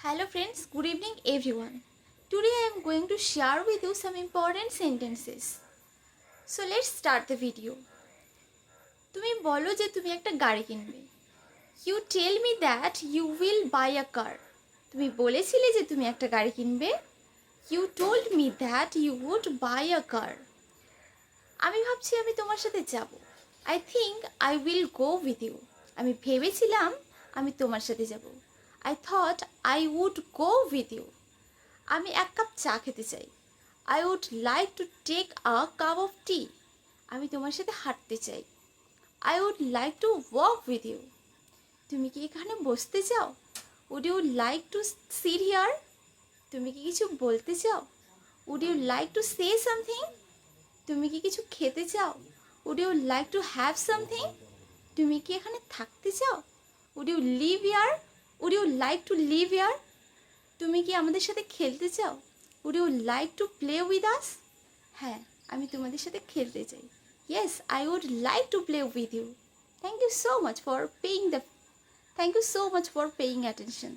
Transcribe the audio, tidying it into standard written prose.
Hello friends, good evening everyone. Today I am going to share with you some important sentences. So let's start the video. তুমি বলো যে তুমি একটা গাড়ি কিনবে। You tell me that you will buy a car. তুমি বলেছিলে যে তুমি একটা গাড়ি কিনবে। You told me that you would buy a car. আমি ভাবছি আমি তোমার সাথে যাব। I think I will go with you. আমি ভেবেছিলাম আমি তোমার সাথে যাব। I thought I would go with you. আমি এক কাপ চা খেতে চাই। I would like to take a cup of tea. আমি তোমার সাথে হাঁটতে চাই। I would like to walk with you. তুমি কি এখানে বসতে চাও? Would you like to sit here? তুমি কি কিছু বলতে চাও? Would you like to say something? তুমি কি কিছু খেতে চাও? Would you like to have something? তুমি কি এখানে থাকতে চাও? Would you live here? Would you like two live year? তুমি কি আমাদের সাথে খেলতে চাও? Would you like to play with us? হ্যাঁ, আমি তোমাদের সাথে খেলতে চাই। Yes, I would like to play with you. Thank you so much for paying attention.